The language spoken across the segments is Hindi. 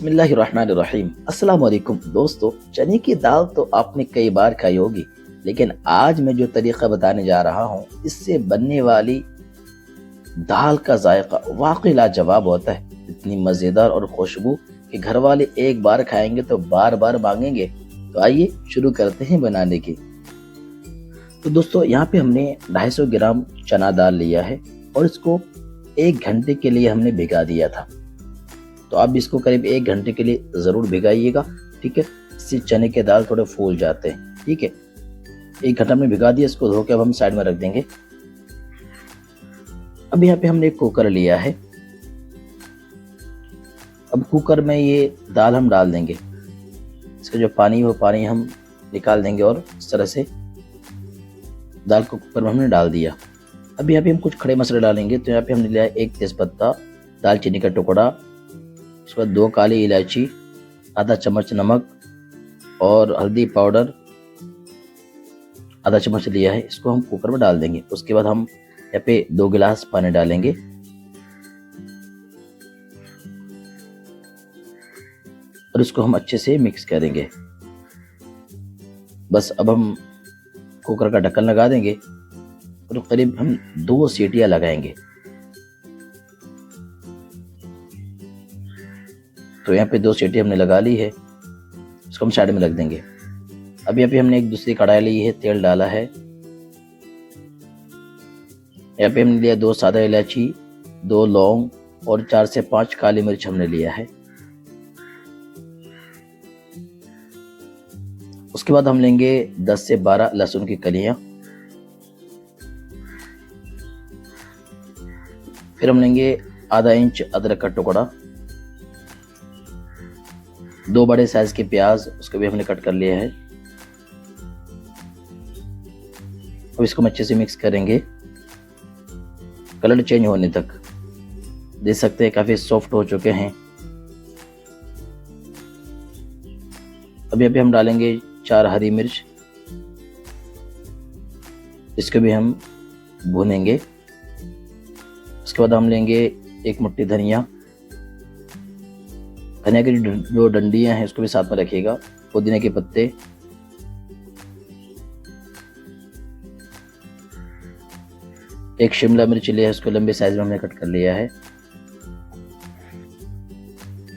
बिस्मिल्लाहिर्रहमानिर्रहीम। अस्सलाम वालेकुम दोस्तों, चने की दाल तो आपने कई बार खाई होगी, लेकिन आज मैं जो तरीका बताने जा रहा हूँ इससे बनने वाली दाल का जायका वाकई लाजवाब होता है। इतनी मज़ेदार और खुशबू कि घर वाले एक बार खाएंगे तो बार बार मांगेंगे। तो आइए शुरू करते हैं बनाने की। तो दोस्तों, यहाँ पे हमने 250 ग्राम चना दाल लिया है और इसको 1 घंटे के लिए हमने भिगा दिया था। तो आप इसको करीब 1 घंटे के लिए ज़रूर भिगाइएगा, ठीक है। इससे चने के दाल थोड़े फूल जाते हैं, ठीक है। 1 घंटा हमने भिगा दिया, इसको धो के अब हम साइड में रख देंगे। अब यहाँ पे हमने एक कुकर लिया है। अब कुकर में ये दाल हम डाल देंगे। इसका जो पानी है वो पानी हम निकाल देंगे और इस तरह से दाल को कुकर में हमने डाल दिया। अब यहाँ पे हम कुछ खड़े मसाले डालेंगे। तो यहाँ पे हमने लिया 1 तेज़पत्ता, दालचीनी का टुकड़ा, उसके बाद 2 काली इलायची, आधा चम्मच नमक और हल्दी पाउडर आधा चम्मच लिया है। इसको हम कुकर में डाल देंगे। उसके बाद हम यहाँ पे 2 गिलास पानी डालेंगे और इसको हम अच्छे से मिक्स करेंगे। बस अब हम कुकर का ढक्कन लगा देंगे और करीब हम 2 सीटियां लगाएंगे। तो यहाँ पे 2 सीटी हमने लगा ली है, इसको हम साइड में रख देंगे। अब यहाँ पे हमने एक दूसरी कढ़ाई ली है, तेल डाला है। यहाँ पे हमने लिया 2 सादा इलायची, 2 लौंग और 4 से 5 काली मिर्च हमने लिया है। उसके बाद हम लेंगे 10 से 12 लहसुन की कलियां। फिर हम लेंगे आधा इंच अदरक का टुकड़ा, 2 बड़े साइज के प्याज, उसको भी हमने कट कर लिया है। अब इसको हम अच्छे से मिक्स करेंगे कलर चेंज होने तक। देख सकते हैं काफी सॉफ्ट हो चुके हैं। अब यहाँ पे हम डालेंगे 4 हरी मिर्च, इसको भी हम भूनेंगे। उसके बाद हम लेंगे 1 मुट्ठी धनिया की जो डंडियां हैं उसको भी साथ में रखिएगा, पुदीने के पत्ते, एक शिमला मिर्च लिया है, उसको लंबे साइज में हमने कट कर लिया है।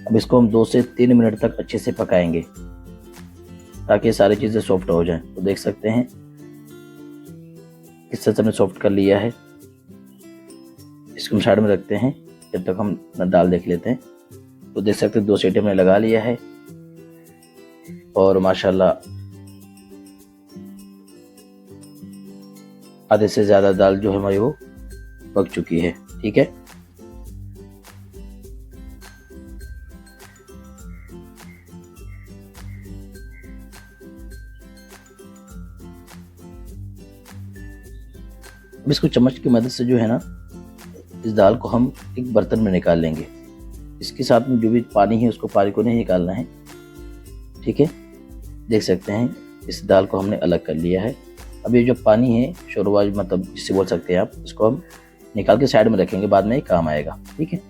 अब इसको हम 2 से 3 मिनट तक अच्छे से पकाएंगे ताकि सारी चीजें सॉफ्ट हो जाएं। तो देख सकते हैं किस तरह से हमने सॉफ्ट कर लिया है। इसको हम साइड में रखते हैं जब तक हम दाल देख लेते हैं। तो देख सकते हैं 2 सीटी हमने लगा लिया है और माशाल्लाह आधे से ज्यादा दाल जो है हमारी वो पक चुकी है, ठीक है। अब इसको चम्मच की मदद से जो है ना, इस दाल को हम एक बर्तन में निकाल लेंगे। इसके साथ में जो भी पानी है उसको पानी को नहीं निकालना है, ठीक है। देख सकते हैं इस दाल को हमने अलग कर लिया है। अब ये जो पानी है शोरबा मतलब जिसे बोल सकते हैं आप, इसको हम निकाल के साइड में रखेंगे, बाद में काम आएगा, ठीक है।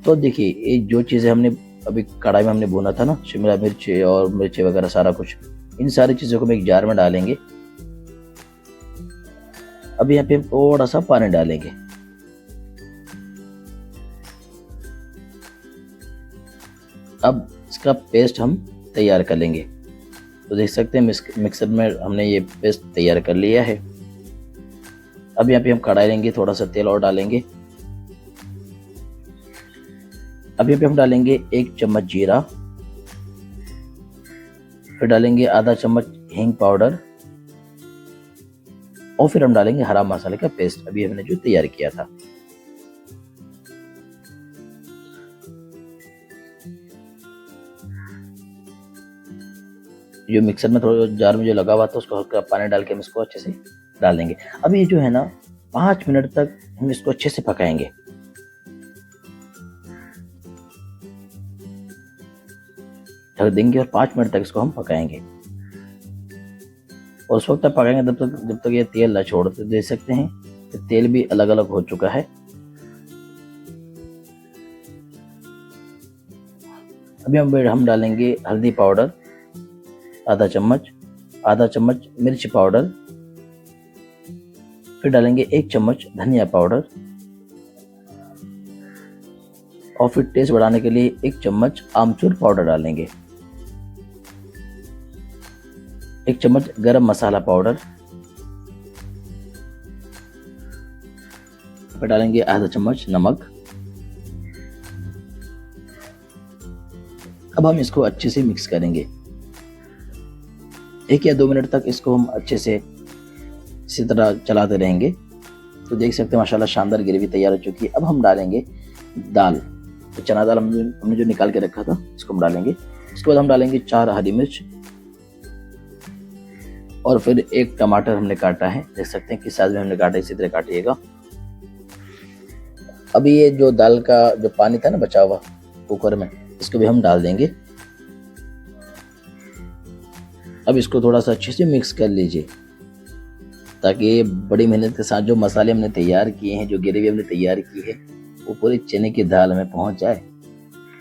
तो देखिए ये जो चीज़ें हमने अभी कढ़ाई में हमने भुना था ना, शिमला मिर्च और मिर्ची वगैरह सारा कुछ, इन सारी चीज़ों को हम एक जार में डालेंगे। अब यहाँ पे हम थोड़ा सा पानी डालेंगे। अब इसका पेस्ट हम तैयार कर लेंगे। तो देख सकते हैं मिक्सर में हमने ये पेस्ट तैयार कर लिया है। अब यहाँ पे हम कढ़ाई लेंगे, थोड़ा सा तेल और डालेंगे। अब यहाँ पे हम डालेंगे 1 चम्मच जीरा, फिर डालेंगे आधा चम्मच हींग पाउडर और फिर हम डालेंगे हरा मसाले का पेस्ट, अभी हमने जो तैयार किया था। जो मिक्सर में थोड़ा जार में जो लगा हुआ था उसको हल्का पानी डाल के हम इसको अच्छे से डाल देंगे। अब ये जो है ना 5 मिनट तक हम इसको अच्छे से पकाएंगे। ढक देंगे और 5 मिनट तक इसको हम पकाएंगे। और उस वक्त तक पकाएंगे जब तक ये तेल ना छोड़। तो देख सकते हैं कि तेल भी अलग अलग हो चुका है। अभी हम डालेंगे हल्दी पाउडर आधा चम्मच मिर्च पाउडर, फिर डालेंगे 1 चम्मच धनिया पाउडर और फिर टेस्ट बढ़ाने के लिए 1 चम्मच आमचूर पाउडर डालेंगे, 1 चम्मच गरम मसाला पाउडर, फिर डालेंगे आधा चम्मच नमक। अब हम इसको अच्छे से मिक्स करेंगे। 1 या 2 मिनट तक इसको हम अच्छे से इसी तरह चलाते रहेंगे। तो देख सकते हैं माशाल्लाह शानदार ग्रेवी तैयार हो चुकी है। अब हम डालेंगे दाल, तो चना दाल हमने जो निकाल के रखा था इसको हम डालेंगे। उसके बाद हम डालेंगे 4 हरी मिर्च और फिर 1 टमाटर हमने काटा है, देख सकते हैं किस साइज में हमने काटा, इसी तरह काटिएगा। अभी ये जो दाल का जो पानी था ना बचा हुआ कुकर में, इसको भी हम डाल देंगे। अब इसको थोड़ा सा अच्छे से मिक्स कर लीजिए ताकि बड़ी मेहनत के साथ जो मसाले हमने तैयार किए हैं, जो ग्रेवी हमने तैयार की है, वो पूरे चने की दाल में पहुंच जाए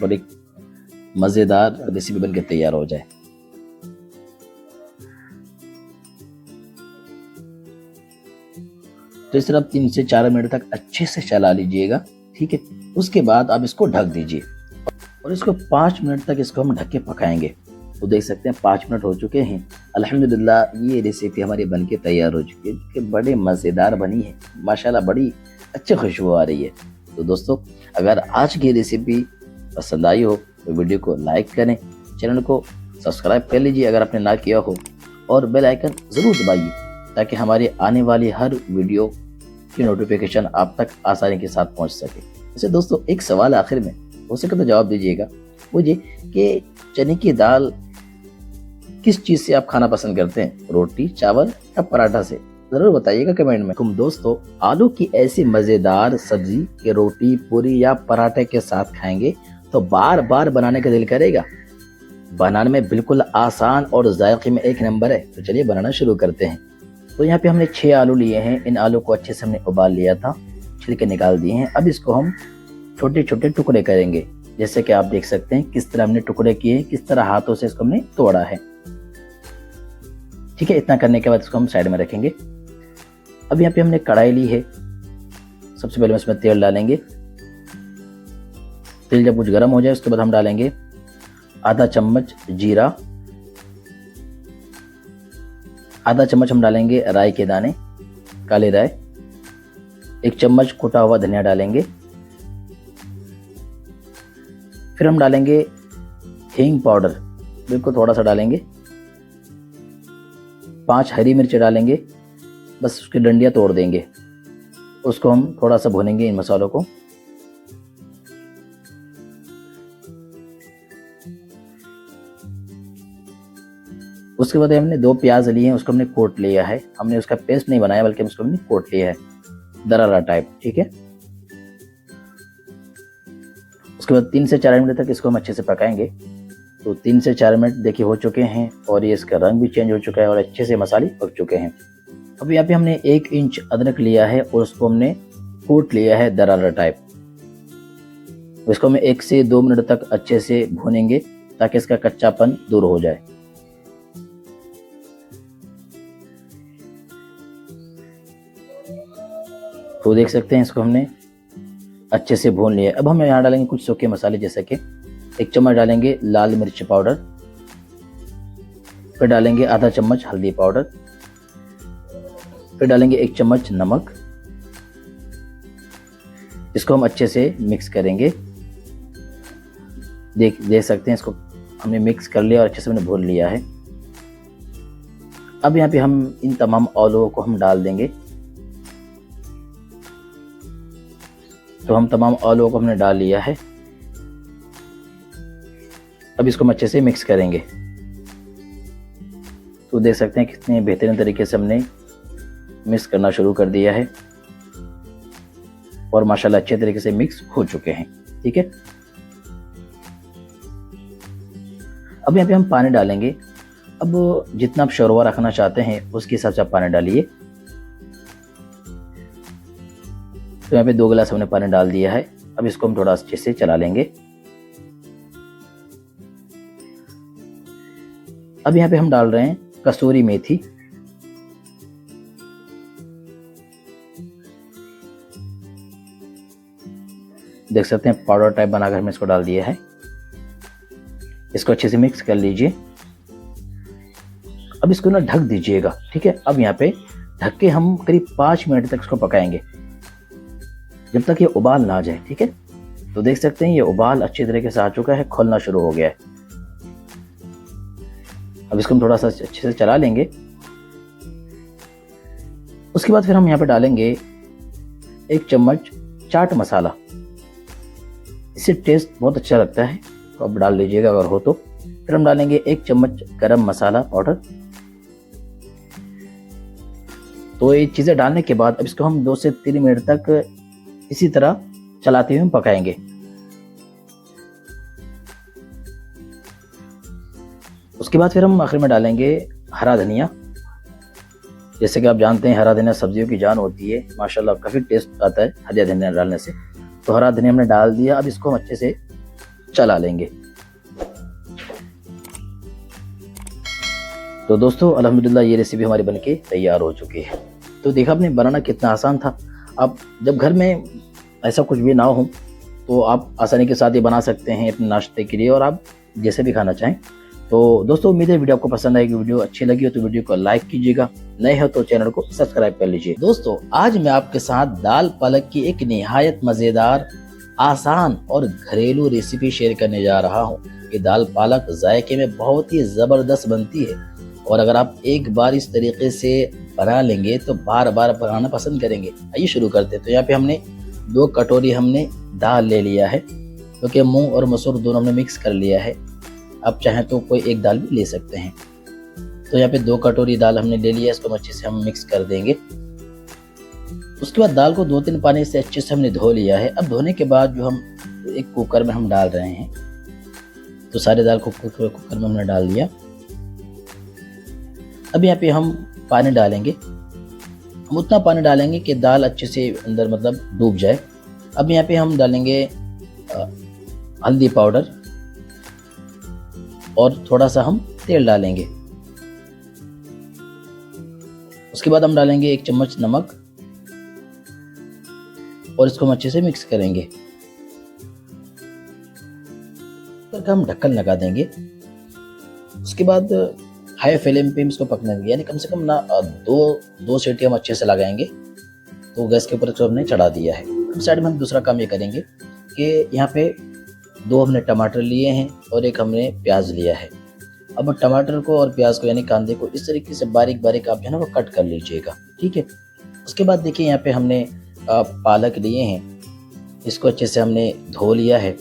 और एक मज़ेदार रेसिपी बनकर तैयार हो जाए। तो इस तरह 3 से 4 मिनट तक अच्छे से चला लीजिएगा, ठीक है। उसके बाद आप इसको ढक दीजिए और इसको 5 मिनट तक इसको हम ढक के पकाएंगे। तो देख सकते हैं 5 मिनट हो चुके हैं। अल्हम्दुलिल्लाह ये रेसिपी हमारी बनके तैयार हो चुकी है, कि बड़े मज़ेदार बनी है माशाल्लाह, बड़ी अच्छी खुशबू आ रही है। तो दोस्तों अगर आज की रेसिपी पसंद आई हो तो वीडियो को लाइक करें, चैनल को सब्सक्राइब कर लीजिए अगर आपने ना किया हो, और बेल आइकन ज़रूर दबाइए ताकि हमारी आने वाली हर वीडियो की नोटिफिकेशन आप तक आसानी के साथ पहुंच सके। वैसे दोस्तों एक सवाल आखिर में हो सके तो जवाब दीजिएगा मुझे कि चने की दाल किस चीज़ से आप खाना पसंद करते हैं, रोटी, चावल या पराठा से? ज़रूर बताइएगा कमेंट में। तुम दोस्तों आलू की ऐसी मज़ेदार सब्जी के रोटी, पूरी या पराठे के साथ खाएंगे तो बार बार बनाने का दिल करेगा। बनाने में बिल्कुल आसान और जायके में एक नंबर है। तो चलिए बनाना शुरू करते हैं। तो यहाँ पे हमने 6 आलू लिए हैं। इन आलू को अच्छे से हमने उबाल लिया था, छिलके निकाल दिए हैं। अब इसको हम छोटे छोटे टुकड़े करेंगे, जैसे कि आप देख सकते हैं किस तरह हमने टुकड़े किए, किस तरह हाथों से इसको हमने तोड़ा है, ठीक है। इतना करने के बाद इसको हम साइड में रखेंगे। अब यहाँ पे हमने कढ़ाई ली है। सबसे पहले इसमें तेल डालेंगे। तेल जब कुछ गर्म हो जाए उसके बाद हम डालेंगे आधा चम्मच जीरा, आधा चम्मच हम डालेंगे राई के दाने, काले राई, 1 चम्मच कुटा हुआ धनिया डालेंगे। फिर हम डालेंगे हींग पाउडर, बिल्कुल थोड़ा सा डालेंगे। 5 हरी मिर्च डालेंगे, बस उसकी डंडियाँ तोड़ देंगे। उसको हम थोड़ा सा भूनेंगे इन मसालों को। उसके बाद हमने 2 प्याज लिए हैं, उसको हमने कोट लिया है। हमने उसका पेस्ट नहीं बनाया बल्कि उसको हमने कोट लिया है, दरारा टाइप, ठीक है। उसके बाद 3 से 4 मिनट तक इसको हम अच्छे से पकाएंगे। तो 3 से 4 मिनट देखिए हो चुके हैं और ये इसका रंग भी चेंज हो चुका है और अच्छे से मसाले पक चुके हैं। अब यहाँ पे हमने 1 इंच अदरक लिया है और उसको हमने कूट लिया है दरारा टाइप। इसको हम 1 से 2 मिनट तक अच्छे से भूनेंगे ताकि इसका कच्चापन दूर हो जाए। तो देख सकते हैं इसको हमने अच्छे से भून लिया है। अब हम यहाँ डालेंगे कुछ सूखे मसाले, जैसे कि 1 चम्मच डालेंगे लाल मिर्च पाउडर, फिर डालेंगे आधा चम्मच हल्दी पाउडर, फिर डालेंगे 1 चम्मच नमक। इसको हम अच्छे से मिक्स करेंगे। देख सकते हैं इसको हमने मिक्स कर लिया और अच्छे से हमने भून लिया है। अब यहाँ पे हम इन तमाम आलूओं को हम डाल देंगे। तो हम तमाम आलूओं को हमने डाल लिया है। अब इसको हम अच्छे से मिक्स करेंगे। तो देख सकते हैं कितने बेहतरीन तरीके से हमने मिक्स करना शुरू कर दिया है और माशाल्लाह अच्छे तरीके से मिक्स हो चुके हैं, ठीक है। अब यहाँ पे हम पानी डालेंगे। अब जितना आप शोरबा रखना चाहते हैं उसके हिसाब से आप पानी डालिए। तो यहाँ पे 2 गिलास हमने पानी डाल दिया है। अब इसको हम थोड़ा अच्छे से चला लेंगे। अब यहाँ पे हम डाल रहे हैं कसूरी मेथी, देख सकते हैं पाउडर टाइप बनाकर हमने इसको डाल दिया है। इसको अच्छे से मिक्स कर लीजिए। अब इसको ना ढक दीजिएगा, ठीक है। अब यहाँ पे ढक के हम करीब 5 मिनट तक इसको पकाएंगे, जब तक ये उबाल ना आ जाए, ठीक है। तो देख सकते हैं ये उबाल अच्छी तरीके से आ चुका है, खोलना शुरू हो गया है। अब इसको हम थोड़ा सा अच्छे से चला लेंगे। उसके बाद फिर हम यहाँ पे डालेंगे 1 चम्मच चाट मसाला, इससे टेस्ट बहुत अच्छा लगता है, तो आप डाल लीजिएगा अगर हो तो। फिर हम डालेंगे 1 चम्मच गरम मसाला पाउडर। तो ये चीज़ें डालने के बाद अब इसको हम 2 से 3 मिनट तक इसी तरह चलाते हुए हम पकाएंगे। उसके बाद फिर हम आखिर में डालेंगे हरा धनिया। जैसे कि आप जानते हैं हरा धनिया सब्जियों की जान होती है, माशाल्लाह काफ़ी टेस्ट आता है हरा धनिया डालने से। तो हरा धनिया हमने डाल दिया। अब इसको हम अच्छे से चला लेंगे। तो दोस्तों अल्हम्दुलिल्लाह ये रेसिपी हमारी बनके तैयार हो चुकी है। तो देखा आपने बनाना कितना आसान था। अब जब घर में ऐसा कुछ भी ना हो तो आप आसानी के साथ ये बना सकते हैं अपने नाश्ते के लिए, और आप जैसे भी खाना चाहें। तो दोस्तों उम्मीद है वीडियो आपको पसंद आएगी। वीडियो अच्छी लगी हो तो वीडियो को लाइक कीजिएगा, नए हो तो चैनल को सब्सक्राइब कर लीजिए। दोस्तों आज मैं आपके साथ दाल पालक की एक निहायत मज़ेदार, आसान और घरेलू रेसिपी शेयर करने जा रहा हूँ। ये दाल पालक जायके में बहुत ही ज़बरदस्त बनती है, और अगर आप एक बार इस तरीके से बना लेंगे तो बार बार बनाना पसंद करेंगे। आइए शुरू करते हैं। तो यहाँ पे हमने 2 कटोरी हमने दाल ले लिया है, क्योंकि मूंग और मसूर दोनों हमने मिक्स कर लिया है। आप चाहें तो कोई एक दाल भी ले सकते हैं। तो यहाँ पे 2 कटोरी दाल हमने ले लिया है, इसको अच्छे से हम मिक्स कर देंगे। उसके बाद दाल को 2-3 पानी से अच्छे से हमने धो लिया है। अब धोने के बाद जो हम एक कुकर में हम डाल रहे हैं, तो सारे दाल को कुकर में हमने डाल दिया। अब यहाँ पे हम पानी डालेंगे, हम उतना पानी डालेंगे कि दाल अच्छे से अंदर मतलब डूब जाए। अब यहाँ पे हम डालेंगे हल्दी पाउडर, और थोड़ा सा हम तेल डालेंगे। उसके बाद हम डालेंगे 1 चम्मच नमक, और इसको हम अच्छे से मिक्स करेंगे। फिर हम ढक्कन लगा देंगे। उसके बाद हाई फ्लेम पे इसको पकने देंगे, यानी कम से कम ना 2 सीटी हम अच्छे से लगाएंगे। तो गैस के ऊपर इसको हमने चढ़ा दिया है। अब साइड में हम दूसरा काम ये करेंगे कि यहाँ पे 2 हमने टमाटर लिए हैं और 1 हमने प्याज लिया है। अब टमाटर को और प्याज को यानी कांदे को इस तरीके से बारीक बारीक आप जो है ना वो कट कर लीजिएगा, ठीक है। उसके बाद देखिए यहाँ पे हमने पालक लिए हैं, इसको अच्छे से हमने धो लिया है।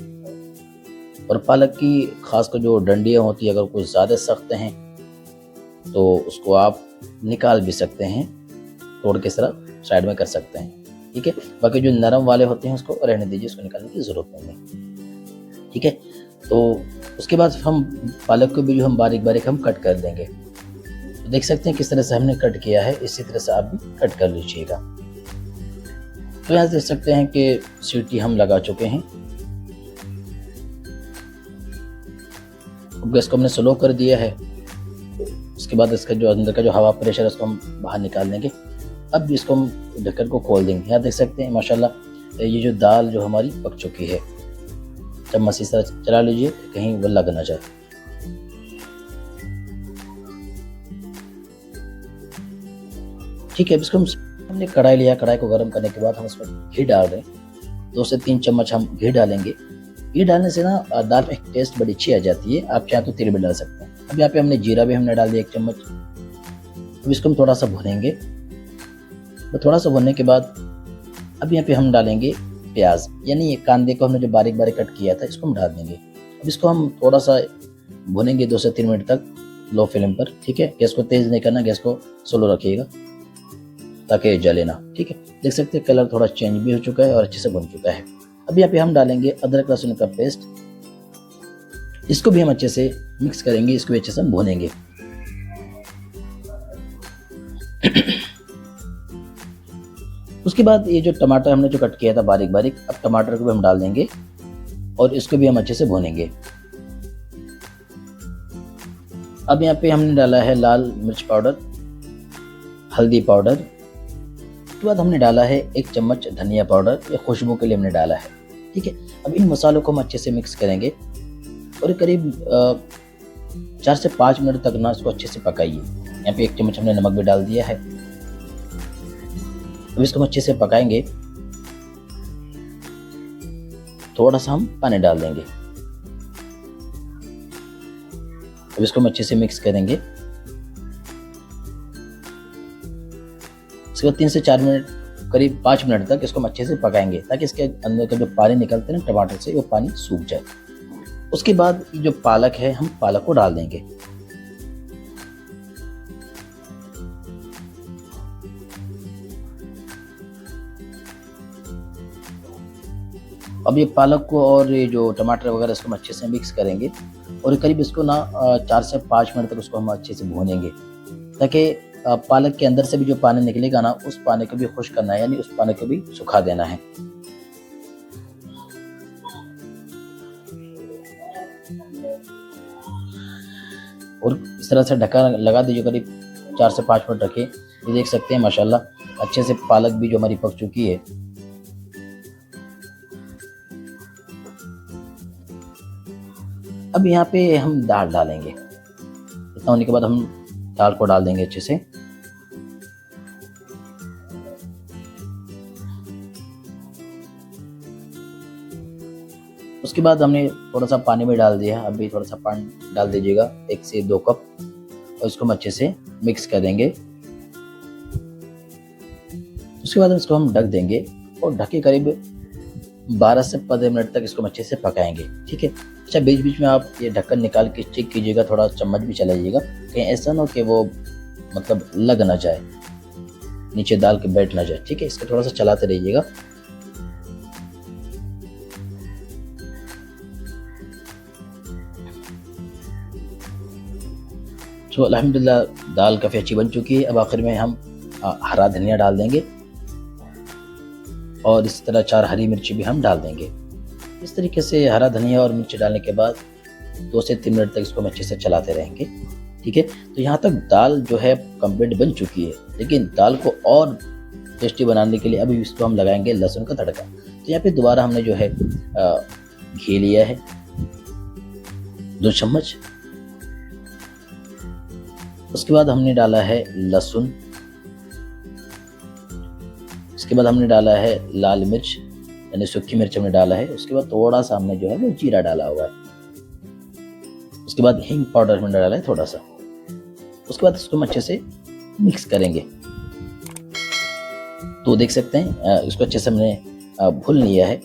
और पालक की खास कर जो डंडियाँ होती है, अगर कुछ ज़्यादा सख्त हैं तो उसको आप निकाल भी सकते हैं, तोड़ के साइड में कर सकते हैं, ठीक है। बाकी जो नरम वाले होते हैं उसको रहने दीजिए, उसको निकालने की ज़रूरत नहीं है, ठीक है। तो उसके बाद हम पालक को भी जो हम बारीक बारीक हम कट कर देंगे। तो देख सकते हैं किस तरह से हमने कट किया है, इसी तरह से आप भी कट कर लीजिएगा। तो यहाँ देख सकते हैं कि सीटी हम लगा चुके हैं। अब गैस को हमने स्लो कर दिया है। उसके बाद इसका जो अंदर का जो हवा प्रेशर है उसको हम बाहर निकाल देंगे। अब इसको हम ढक्कन को खोल देंगे। यहाँ देख सकते हैं माशाल्लाह ये जो दाल जो हमारी पक चुकी है। चम्मच इस तरह चला लीजिए, कहीं वो लग ना जाए। ठीक है, अब इसको हमने कढ़ाई लिया, कढ़ाई को गर्म करने के बाद हम इसमें घी डाल रहे हैं। 2 से 3 चम्मच हम घी डालेंगे। घी डालने से ना दाल में टेस्ट बड़ी अच्छी आ जाती है। आप चाहें तो तेल भी डाल सकते हैं। अब यहाँ पे हमने जीरा भी हमने डाल दिया 1 चम्मच। अब इसको हम थोड़ा सा भूनेंगे। तो थोड़ा सा भुनने के बाद अब यहाँ पे हम डालेंगे प्याज, यानी ये कांदे को हमने जो बारीक बारीक कट किया था इसको हम डाल देंगे। अब इसको हम थोड़ा सा भुनेंगे 2 से 3 मिनट तक लो फ्लेम पर, ठीक है। गैस को तेज़ नहीं करना, गैस को स्लो रखिएगा ताकि जले ना, ठीक है। देख सकते हैं कलर थोड़ा चेंज भी हो चुका है और अच्छे से भुन चुका है। अब यहाँ पे हम डालेंगे अदरक लहसुन का पेस्ट, इसको भी हम अच्छे से मिक्स करेंगे, इसको भी अच्छे से हम भुनेंगे। उसके बाद ये जो टमाटर हमने जो कट किया था बारीक बारीक, अब टमाटर को भी हम डाल देंगे और इसको भी हम अच्छे से भुनेंगे। अब यहाँ पे हमने डाला है लाल मिर्च पाउडर, हल्दी पाउडर, उसके बाद हमने डाला है 1 चम्मच धनिया पाउडर, ये खुशबू के लिए हमने डाला है। ठीक है, अब इन मसालों को हम अच्छे से मिक्स करेंगे और करीब 4 से 5 मिनट तक ना इसको अच्छे से पकाइए। यहाँ पे 1 चम्मच हमने नमक भी डाल दिया है। अब इसको हम अच्छे से पकाएंगे। थोड़ा सा हम पानी डाल देंगे। अब इसको हम अच्छे से मिक्स करेंगे। इसके बाद 3 से 4 मिनट, करीब 5 मिनट तक इसको हम अच्छे से पकाएंगे ताकि इसके अंदर का जो पानी निकलते हैं ना टमाटर से, वो पानी सूख जाए। उसके बाद ये जो पालक है, हम पालक को डाल देंगे। अब ये पालक को और ये जो टमाटर वगैरह इसको हम अच्छे से मिक्स करेंगे और करीब इसको ना 4 से 5 मिनट तक उसको हम अच्छे से भूनेंगे ताकि पालक के अंदर से भी जो पानी निकलेगा ना, उस पानी को भी खुश्क करना है, यानी उस पानी को भी सुखा देना है। और इस तरह से ढक्कन लगा दीजिए, करीब 4 से 5 मिनट रखिए। ये देख सकते हैं माशाल्लाह अच्छे से पालक भी जो हमारी पक चुकी है। अब यहाँ पे हम दाल डालेंगे। इतना होने के बाद हम दाल को डाल देंगे अच्छे से। उसके बाद हमने थोड़ा सा पानी भी डाल दिया। अभी थोड़ा सा पानी डाल दीजिएगा, 1 से 2 कप, और इसको हम अच्छे से मिक्स कर देंगे। उसके बाद इसको हम ढक देंगे और ढके करीब 12 से 15 मिनट तक इसको हम अच्छे से पकाएंगे। ठीक है। अच्छा, बीच बीच में आप ये ढक्कन निकाल के चेक कीजिएगा, थोड़ा चम्मच भी चलाइएगा, कहीं ऐसा ना हो कि वो मतलब लग ना जाए, नीचे दाल के बैठ ना जाए। ठीक है, इसको थोड़ा सा चलाते रहिएगा। तो अल्हम्दुलिल्लाह दाल काफ़ी अच्छी बन चुकी है। अब आखिर में हम हरा धनिया डाल देंगे और इस तरह 4 हरी मिर्ची भी हम डाल देंगे। इस तरीके से हरा धनिया और मिर्ची डालने के बाद 2 से 3 मिनट तक इसको हम अच्छे से चलाते रहेंगे। ठीक है, तो यहाँ तक दाल जो है कंप्लीट बन चुकी है, लेकिन दाल को और टेस्टी बनाने के लिए अभी इसको हम लगाएंगे लहसुन का तड़का। तो यहाँ पे दोबारा हमने जो है घी लिया है 2 चम्मच। उसके बाद हमने डाला है लहसुन। उसके बाद हमने डाला है लाल मिर्च, यानी सूखी मिर्च हमने डाला है। उसके बाद थोड़ा सा हमने जो है वो जीरा डाला हुआ है। उसके बाद हींग पाउडर हमने डाला है थोड़ा सा। उसके बाद इसको हम अच्छे से मिक्स करेंगे। तो देख सकते हैं इसको अच्छे से हमने भून लिया है।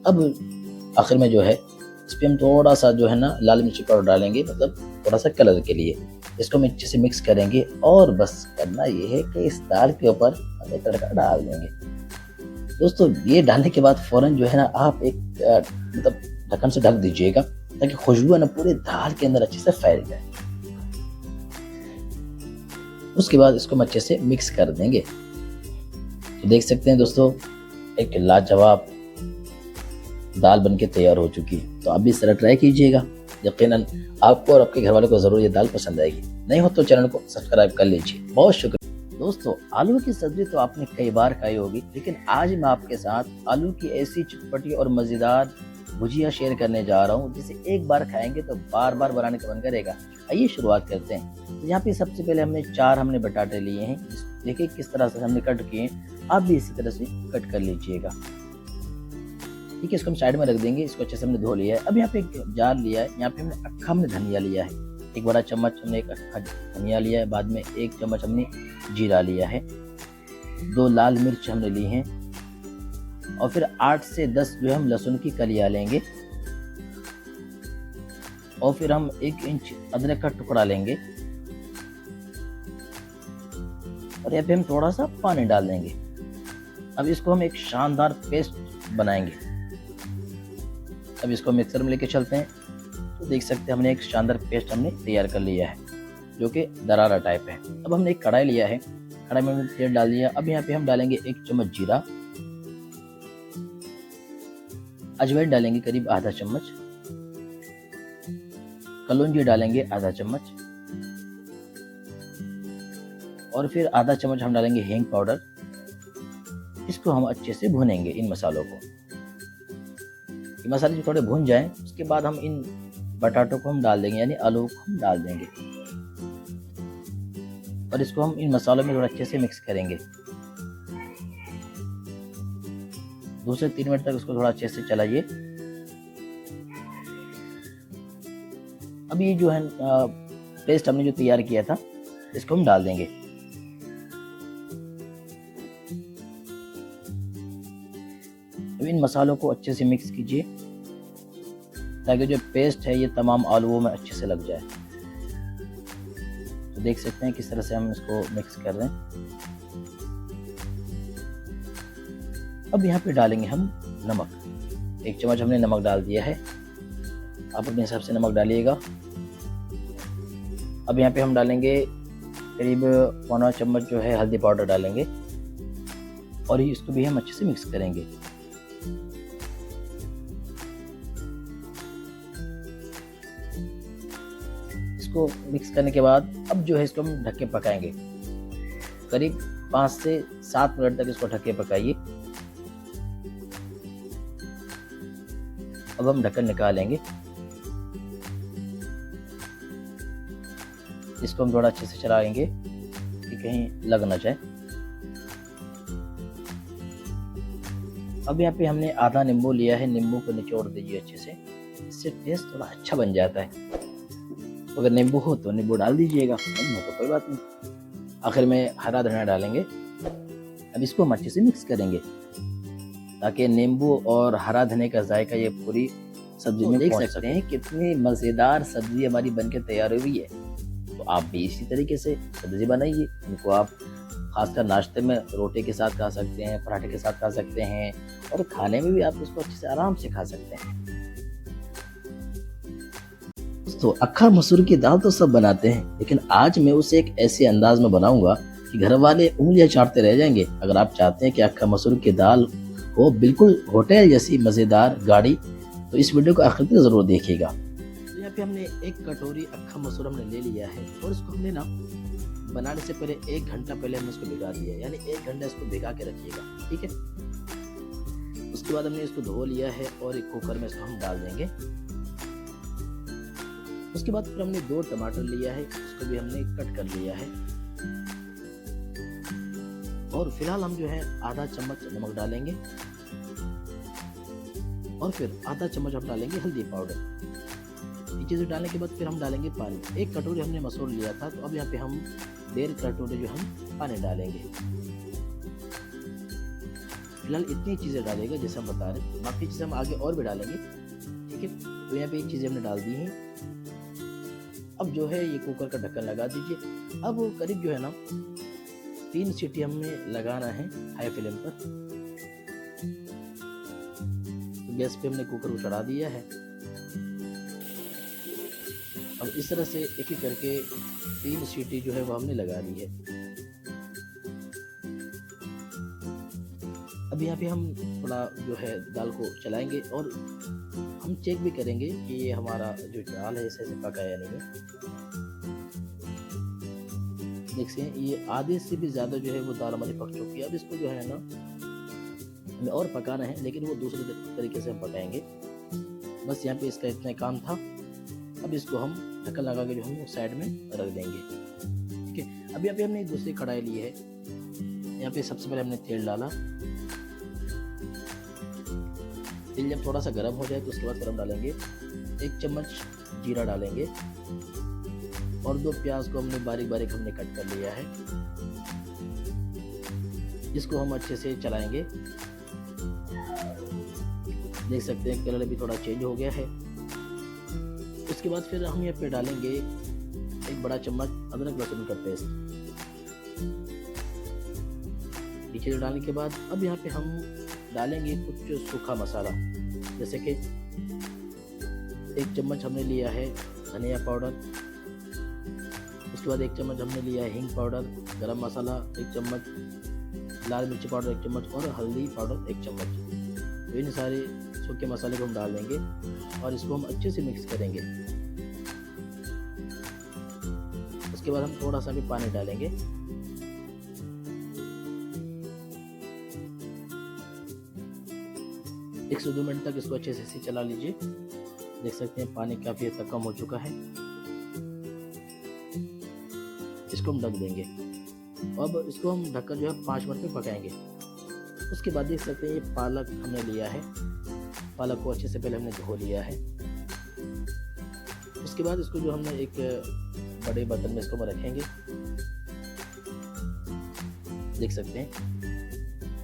अब आखिर में जो है इस पर हम थोड़ा सा जो है ना लाल मिर्ची पाउडर डालेंगे, मतलब थोड़ा सा कलर के लिए। इसको हम अच्छे से मिक्स करेंगे और बस करना ये है कि इस दाल के ऊपर हमें तड़का डाल देंगे। दोस्तों, ये डालने के बाद फौरन जो है ना आप एक मतलब ढक्कन से ढक दीजिएगा ताकि खुशबू है ना पूरे दाल के अंदर अच्छे से फैल जाए। उसके बाद इसको हम अच्छे से मिक्स कर देंगे। तो देख सकते हैं दोस्तों, एक लाजवाब दाल बनके तैयार हो चुकी है। तो आप भी इस तरह ट्राई कीजिएगा, यकीनन आपको और आपके घर वालों को जरूर ये दाल पसंद आएगी। नहीं हो तो चैनल को सब्सक्राइब कर लीजिए। बहुत शुक्रिया। दोस्तों, आलू की सब्जी तो आपने कई बार खाई होगी, लेकिन आज मैं आपके साथ आलू की ऐसी चटपटी और मजेदार भुजिया शेयर करने जा रहा हूँ जिसे एक बार खाएंगे तो बार बार बनाने का मन करेगा। आइए शुरुआत करते हैं। तो यहाँ पे सबसे पहले हमने 4 बटाटे लिए हैं। देखिए किस तरह से हमने कट किए हैं, आप भी इसी तरह से कट कर लीजिएगा। ठीक है, इसको हम साइड में रख देंगे। इसको अच्छे से हमने धो लिया है। अब यहाँ पे एक जार लिया है, यहाँ पे हमने धनिया लिया है। 1 बड़ा चम्मच हमने एक अक्खा धनिया लिया है। बाद में 1 चम्मच हमने जीरा लिया है। 2 लाल मिर्च हमने ली हैं और फिर 8 से 10 जो हम लहसुन की कलियां लेंगे और फिर हम 1 इंच अदरक का टुकड़ा लेंगे और यहाँ पे हम थोड़ा सा पानी डाल देंगे। अब इसको हम एक शानदार पेस्ट बनाएंगे। अब इसको मिक्सर में लेके चलते हैं। तो देख सकते हैं हमने एक शानदार पेस्ट हमने तैयार कर लिया है जो कि दरारा टाइप है। अब हमने एक कढ़ाई लिया है, कढ़ाई में हमने तेल डाल दिया। अब यहाँ पे हम डालेंगे 1 चम्मच जीरा, अजवाइन डालेंगे करीब आधा चम्मच, कलौंजी डालेंगे आधा चम्मच, और फिर आधा चम्मच हम डालेंगे हींग पाउडर। इसको हम अच्छे से भूनेंगे इन मसालों को। ये मसाले जो थोड़े भून जाएं, उसके बाद हम इन बटाटों को हम डाल देंगे, यानी आलू को हम डाल देंगे और इसको हम इन मसालों में थोड़ा अच्छे से मिक्स करेंगे। 2 से 3 मिनट तक इसको थोड़ा अच्छे से चलाइए। अब ये जो है पेस्ट हमने जो तैयार किया था, इसको हम डाल देंगे। अब इन मसालों को अच्छे से मिक्स कीजिए ताकि जो पेस्ट है ये तमाम आलूओं में अच्छे से लग जाए। तो देख सकते हैं किस तरह से हम इसको मिक्स कर रहे हैं। अब यहाँ पे डालेंगे हम नमक। 1 चम्मच हमने नमक डाल दिया है, आप अपने हिसाब से नमक डालिएगा। अब यहाँ पे हम डालेंगे करीब 1/4 चम्मच जो है हल्दी पाउडर डालेंगे और इसको भी हम अच्छे से मिक्स करेंगे। इसको मिक्स करने के बाद अब जो है इसको हम ढक के पकाएंगे। करीब 5 से 7 मिनट तक इसको ढक के पकाइए। अब हम ढक्कन निकालेंगे। इसको हम थोड़ा अच्छे से चलाएंगे कि कहीं लग ना जाए। अब यहाँ पे हमने आधा नींबू लिया है, नींबू को निचोड़ दीजिए अच्छे से, इससे टेस्ट थोड़ा अच्छा बन जाता है। अगर नींबू हो तो नींबू डाल दीजिएगा, नहीं हो तो कोई बात नहीं। आखिर में हरा धनिया डालेंगे। अब इसको हम अच्छे से मिक्स करेंगे ताकि नींबू और हरा धनिया का जायका ये पूरी सब्जी में देख सकते हैं कितनी मज़ेदार सब्जी हमारी बनके तैयार हुई है। तो आप भी इसी तरीके से सब्जी बनाइए। इनको आप खासकर नाश्ते में रोटी के साथ खा सकते हैं, पराठे के साथ खा सकते हैं और खाने में भी आप इसको अच्छे से आराम से खा सकते हैं। दोस्तों, अक्खा मसूर की दाल तो सब बनाते हैं, लेकिन आज मैं उसे एक ऐसे अंदाज में बनाऊंगा कि घर वाले उंगलियां चाटते रह जाएंगे। अगर आप चाहते हैं कि अक्खा मसूर की दाल हो बिल्कुल होटल जैसी मज़ेदार गाढ़ी, तो इस वीडियो को आखिर तक जरूर देखिएगा। तो यहाँ पे हमने 1 कटोरी अक्खा मसूर हमने ले लिया है और इसको हमने ना बनाने से पहले 1 घंटा पहले हमने इसको भिगा दिया है, यानी 1 घंटा इसको भिगा के रखिएगा, ठीक है। उसके बाद हमने इसको धो लिया है और एक कुकर में इसको हम डाल देंगे। उसके बाद फिर हमने 2 टमाटर लिया है, इसको भी हमने कट कर लिया है और फिलहाल हम जो है आधा चम्मच नमक डालेंगे और फिर आधा चम्मच हम डालेंगे हल्दी पाउडर। ये चीज़ें डालने के बाद फिर हम डालेंगे पानी। 1 कटोरी हमने मसूर लिया था, तो अब यहाँ पे हम 1.5 कटोरी जो हम पानी डालेंगे। फिलहाल इतनी चीज़ें डालेंगे जैसे हम बता रहे हैं, बाकी चीज़ें हम आगे और भी डालेंगे, ठीक है। तो यहाँ पे ये चीज़ें हमने डाल दी हैं। अब जो है ये कुकर का ढक्कन लगा दीजिए। अब करीब जो है ना 3 सीटी हमें लगाना है हाई फ्लेम पर। तो गैस पे हमने कुकर को चढ़ा दिया है। अब इस तरह से एक एक करके 3 सीटी जो है वो हमने लगा दी है। अब यहाँ पे हम थोड़ा जो है दाल को चलाएंगे और हम चेक भी करेंगे कि ये हमारा जो दाल है इसे पका है या नहीं। देखिए ये आधे से भी ज़्यादा जो है वो दाल हमारी पक चुकी है। अब इसको जो है ना हमें और पकाना है, लेकिन वो दूसरे तरीके से हम पकाएंगे। बस यहाँ पे इसका इतना काम था। अब इसको हम ढक्कन लगा के जो हम साइड में रख देंगे, ठीक है। अब यहाँ पे हमने दूसरी कढ़ाई ली है। यहाँ पे सबसे पहले हमने तेल डाला। तेल जब थोड़ा सा गर्म हो जाए तो उसके बाद फिर हम डालेंगे 1 चम्मच जीरा डालेंगे और 2 प्याज को हमने बारीक बारीक हमने कट कर लिया है। इसको हम अच्छे से चलाएंगे। देख सकते हैं कलर भी थोड़ा चेंज हो गया है। उसके बाद फिर हम यहाँ पे डालेंगे 1 बड़ा चम्मच अदरक लहसुन का पेस्ट। ये चीज़ डालने के बाद अब यहाँ पे हम डालेंगे कुछ सूखा मसाला, जैसे कि 1 चम्मच हमने लिया है धनिया पाउडर। उसके बाद 1 चम्मच हमने लिया है हींग पाउडर, गरम मसाला 1 चम्मच, लाल मिर्ची पाउडर 1 चम्मच और हल्दी पाउडर 1 चम्मच। तो इन सारे सूखे मसाले को हम डाल देंगे और इसको हम अच्छे से मिक्स करेंगे। उसके बाद हम थोड़ा सा भी पानी डालेंगे 1 से 2 मिनट तक इसको अच्छे से चला लीजिए। देख सकते हैं पानी काफ़ी हद तक कम हो चुका है। इसको हम ढक देंगे। अब इसको हम ढककर जो है 5 मिनट तक पकाएंगे। उसके बाद देख सकते हैं ये पालक हमने लिया है। पालक को अच्छे से पहले हमने धो लिया है। उसके बाद इसको जो हमने एक बड़े बर्तन में इसको हम रखेंगे, देख सकते हैं।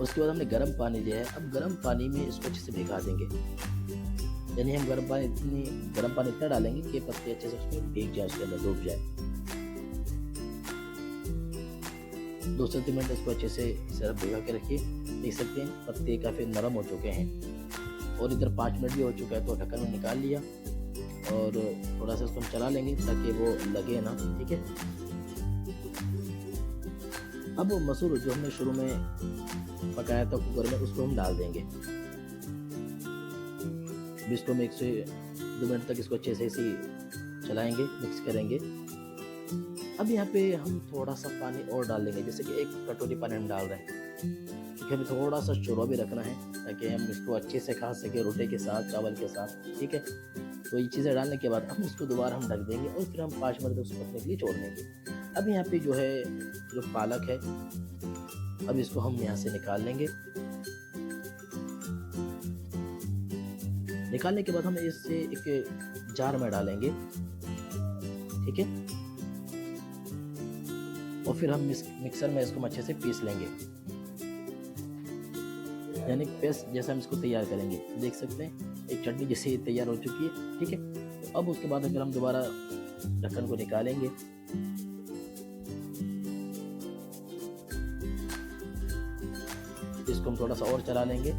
उसके बाद हमने गर्म पानी लिया है। अब गर्म पानी में इसको अच्छे से भिगा देंगे, यानी हम गर्म पानी इतना डालेंगे कि पत्ते अच्छे से उसमें भीग जाए, उसके अंदर डूब जाए। 2 से 3 मिनट इसको अच्छे से सिर्फ भिगा के रखिए। देख सकते हैं पत्ते काफ़ी नरम हो चुके हैं और इधर 5 मिनट भी हो चुका है, तो ढक्कन में निकाल लिया और थोड़ा सा इसको हम चला लेंगे ताकि वो लगे ना। ठीक है। अब वो मसूर जो हमने शुरू में पकाया था कुकर में, उसको हम डाल देंगे। इसको हम 1 से 2 मिनट तक इसको अच्छे से इसी चलाएंगे, मिक्स करेंगे। अब यहाँ पे हम थोड़ा सा पानी और डाल देंगे, जैसे कि 1 कटोरी पानी हम डाल रहे हैं, क्योंकि हमें थोड़ा सा चूरा भी रखना है ताकि हम इसको अच्छे से खा सके रोटी के साथ, चावल के साथ। ठीक है। तो ये चीज़ें डालने के बाद हम इसको दोबारा हम ढक देंगे और फिर हम 5 मिनट तक उसको पकने के लिए छोड़ देंगे। अब यहाँ पे जो है जो पालक है, अब इसको हम यहाँ से निकाल लेंगे। निकालने के बाद हम इससे एक जार में डालेंगे। ठीक है। और फिर हम मिक्सर में इसको अच्छे से पीस लेंगे, यानी पेस्ट जैसा हम इसको तैयार करेंगे। देख सकते हैं एक चटनी जैसे तैयार हो चुकी है। ठीक है। तो अब उसके बाद फिर हम दोबारा ढक्कन को निकालेंगे। इसको हम थोड़ा सा और चला लेंगे।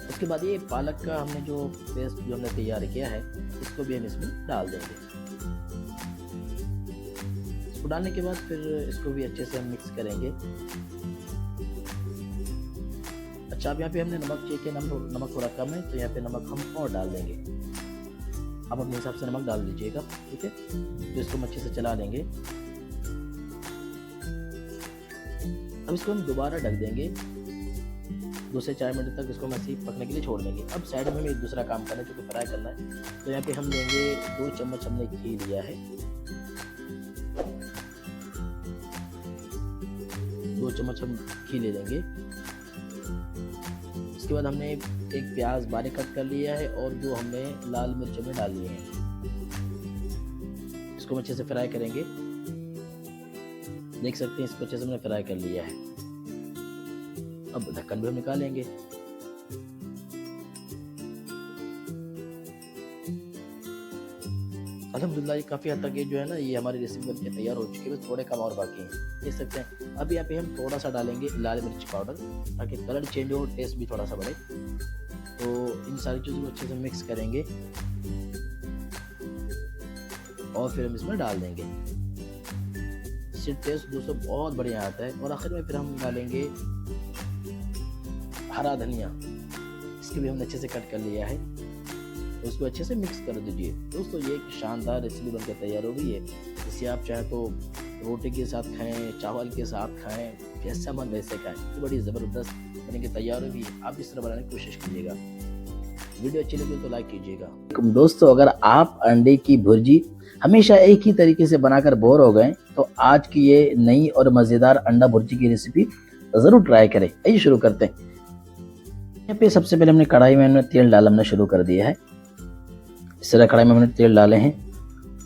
उसके बाद ये पालक का हमने जो पेस्ट जो हमने तैयार किया है, इसको भी हम इसमें डाल देंगे। इसको डालने के बाद फिर इसको भी अच्छे से हम मिक्स करेंगे। अच्छा, अब यहाँ पे हमने नमक चेक किया, नमक थोड़ा कम है, तो यहाँ पे नमक हम और डाल देंगे। आप अपने हिसाब से नमक डाल दीजिएगा। ठीक है। तो इसको हम अच्छे से चला लेंगे। अब इसको हम दोबारा ढक देंगे। 2 से 4 मिनट तक इसको हम ऐसे ही पकने के लिए छोड़ देंगे। अब साइड में हमें एक दूसरा काम करना है, जो कि फ्राई करना है। तो यहाँ पे हम लेंगे 2 चम्मच हमने घी लिया है। 2 चम्मच हम घी ले लेंगे। उसके बाद हमने एक प्याज बारीक कट कर लिया है और 2 हमने लाल मिर्च में डाल लिए हैं। इसको हम अच्छे से फ्राई करेंगे। देख सकते हैं इसको अच्छे से हमने फ्राई कर लिया है। अब ढक्कन भी हम निकालेंगे। अल्हम्दुलिल्लाह, ये काफ़ी हद तक ये जो है ना, ये हमारी रेसिपी बनके तैयार हो चुकी है। बस थोड़े काम और बाकी हैं, देख सकते हैं। अब यहाँ पे हम थोड़ा सा डालेंगे लाल मिर्च पाउडर, ताकि कलर चेंज हो, टेस्ट भी थोड़ा सा बढ़े। तो इन सारी चीज़ों को अच्छे से मिक्स करेंगे और फिर हम इसमें डाल देंगे। इससे टेस्ट दोस्तों बहुत बढ़िया आता है। और आखिर में फिर हम डालेंगे हरा धनिया। इसके भी हमने अच्छे से कट कर लिया है। तो उसको अच्छे से मिक्स कर दीजिए। दोस्तों, ये एक शानदार रेसिपी बनकर तैयार हो गई है। इसे आप चाहे तो रोटी के साथ खाएं, चावल के साथ खाएं, जैसा मन वैसे खाएं। ये बड़ी ज़बरदस्त बन के तैयार होगी। आप इस तरह बनाने की कोशिश कीजिएगा। वीडियो अच्छी लगी तो लाइक कीजिएगा। दोस्तों, अगर आप अंडे की भुर्जी हमेशा एक ही तरीके से बनाकर बोर हो गए, तो आज की ये नई और मज़ेदार अंडा भुर्जी की रेसिपी ज़रूर ट्राई करें। आइए शुरू करते हैं। यहाँ पे सबसे पहले हमने कढ़ाई में हमने तेल डालना शुरू कर दिया है। इस तरह कढ़ाई में हमने तेल डाले हैं।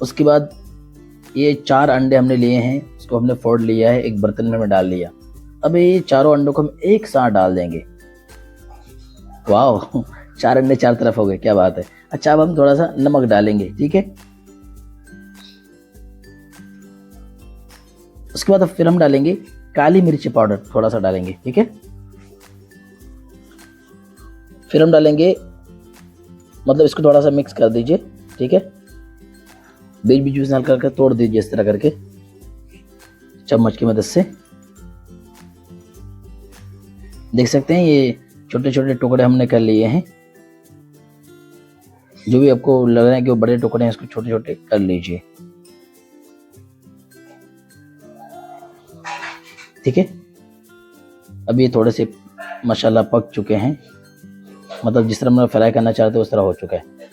उसके बाद ये 4 अंडे हमने लिए हैं, उसको हमने फोड़ लिया है, एक बर्तन में डाल लिया। अब ये चारों अंडों को हम एक साथ डाल देंगे। वाह, 4 अंडे 4 तरफ हो गए, क्या बात है। अच्छा, अब हम थोड़ा सा नमक डालेंगे। ठीक है। उसके बाद फिर हम डालेंगे काली मिर्ची पाउडर, थोड़ा सा डालेंगे। ठीक है। फिर हम डालेंगे, मतलब इसको थोड़ा सा मिक्स कर दीजिए। ठीक है। बीच बीच में हल्का करके तोड़ दीजिए, इस तरह करके चम्मच की मदद से। देख सकते हैं ये छोटे छोटे टुकड़े हमने कर लिए हैं। जो भी आपको लग रहा है कि वो बड़े टुकड़े हैं, इसको छोटे छोटे कर लीजिए। ठीक है। अब ये थोड़े से माशाल्लाह पक चुके हैं, मतलब जिस तरह हम फ्राई करना चाहते हैं उस तरह हो चुका है।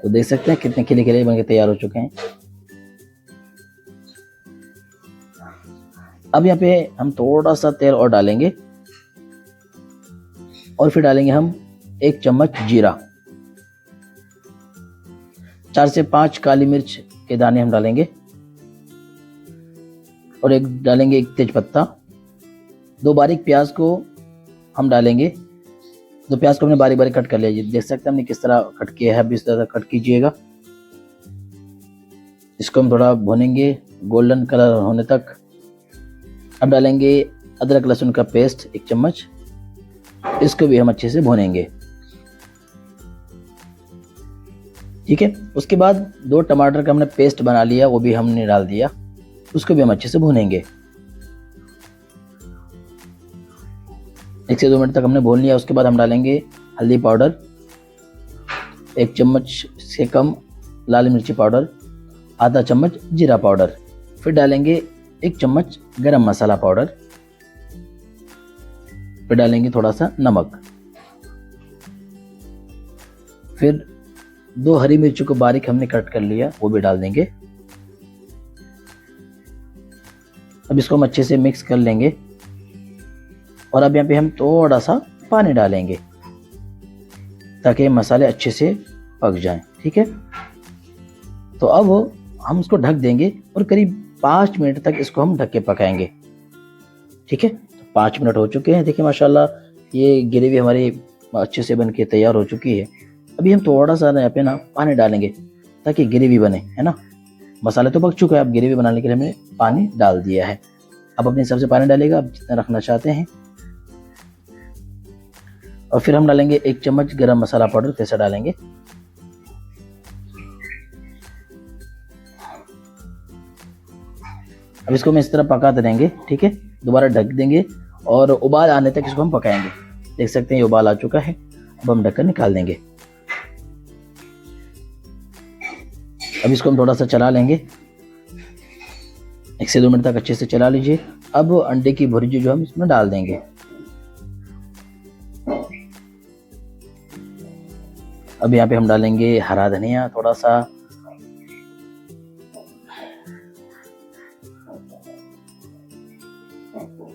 तो देख सकते हैं कितने खिले खिले बन के तैयार हो चुके हैं। अब यहाँ पे हम थोड़ा सा तेल और डालेंगे और फिर डालेंगे हम 1 चम्मच जीरा, 4 से 5 काली मिर्च के दाने हम डालेंगे और डालेंगे 1 तेज पत्ता। 2 बारीक प्याज को हम डालेंगे। 2 प्याज को हमने बारीक बारीक कट कर लिया, देख सकते हैं हमने किस तरह कट किया है, अब इस तरह कट कीजिएगा। इसको हम थोड़ा भूनेंगे गोल्डन कलर होने तक। अब डालेंगे अदरक लहसुन का पेस्ट 1 चम्मच, इसको भी हम अच्छे से भूनेंगे। ठीक है, उसके बाद 2 टमाटर का हमने पेस्ट बना लिया, वो भी हमने डाल दिया, उसको भी हम अच्छे से भूनेंगे। 1 से 2 मिनट तक हमने भून लिया। उसके बाद हम डालेंगे हल्दी पाउडर 1 चम्मच से कम, लाल मिर्ची पाउडर आधा चम्मच, जीरा पाउडर, फिर डालेंगे 1 चम्मच गरम मसाला पाउडर, फिर डालेंगे थोड़ा सा नमक, फिर 2 हरी मिर्ची को बारीक हमने कट कर लिया, वो भी डाल देंगे। अब इसको हम अच्छे से मिक्स कर लेंगे और अब यहाँ पे हम थोड़ा सा पानी डालेंगे ताकि मसाले अच्छे से पक जाएं। ठीक है, तो अब हम इसको ढक देंगे और करीब 5 मिनट तक इसको हम ढक के पकाएंगे। ठीक है, तो 5 मिनट हो चुके हैं। देखिए माशाल्लाह ये ग्रेवी हमारी अच्छे से बन के तैयार हो चुकी है। अभी हम थोड़ा सा यहाँ पे ना पानी डालेंगे ताकि ग्रेवी बने, है ना। मसाले तो पक चुका है, अब ग्रेवी बनाने के लिए हमने पानी डाल दिया है। अब अपने हिसाब से पानी डालेगा, आप जितना रखना चाहते हैं। और फिर हम डालेंगे 1 चम्मच गरम मसाला पाउडर, फिर से डालेंगे। अब इसको हम इस तरह पकाते रहेंगे। ठीक है, दोबारा ढक देंगे और उबाल आने तक इसको हम पकाएंगे। देख सकते हैं ये उबाल आ चुका है, अब हम ढक्कन निकाल देंगे। अब इसको हम थोड़ा सा चला लेंगे, 1 से 2 मिनट तक अच्छे से चला लीजिए। अब अंडे की भुर्जी जो हम इसमें डाल देंगे। अब यहाँ पे हम डालेंगे हरा धनिया थोड़ा सा,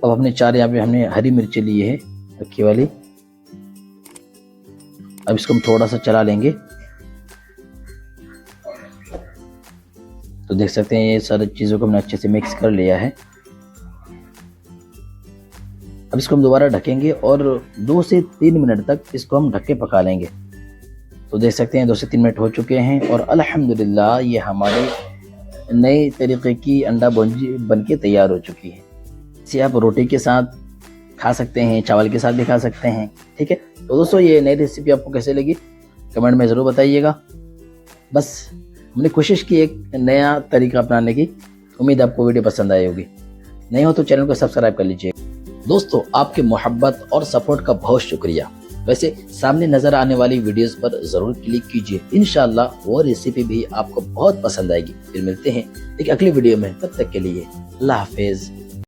अब अपने 4 यहाँ पे हमने हरी मिर्ची ली है रखी वाली। अब इसको हम थोड़ा सा चला लेंगे। तो देख सकते हैं ये सारी चीज़ों को हमने अच्छे से मिक्स कर लिया है। अब इसको हम दोबारा ढकेंगे और 2 से 3 मिनट तक इसको हम ढक के पका लेंगे। तो देख सकते हैं 2 से 3 मिनट हो चुके हैं और अल्हम्दुलिल्लाह ये हमारे नए तरीके की अंडा भुर्जी बन के तैयार हो चुकी है। इसे आप रोटी के साथ खा सकते हैं, चावल के साथ भी खा सकते हैं। ठीक है, तो दोस्तों ये नई रेसिपी आपको कैसे लगी कमेंट में ज़रूर बताइएगा। बस हमने कोशिश की एक नया तरीका अपनाने की, उम्मीद आपको वीडियो पसंद आई होगी। नहीं हो तो चैनल को सब्सक्राइब कर लीजिए। दोस्तों आपके मोहब्बत और सपोर्ट का बहुत शुक्रिया। वैसे सामने नजर आने वाली वीडियोस पर जरूर क्लिक कीजिए, इंशाल्लाह वो रेसिपी भी आपको बहुत पसंद आएगी। फिर मिलते हैं एक अगली वीडियो में, तब तक के लिए अल्लाह हाफिज।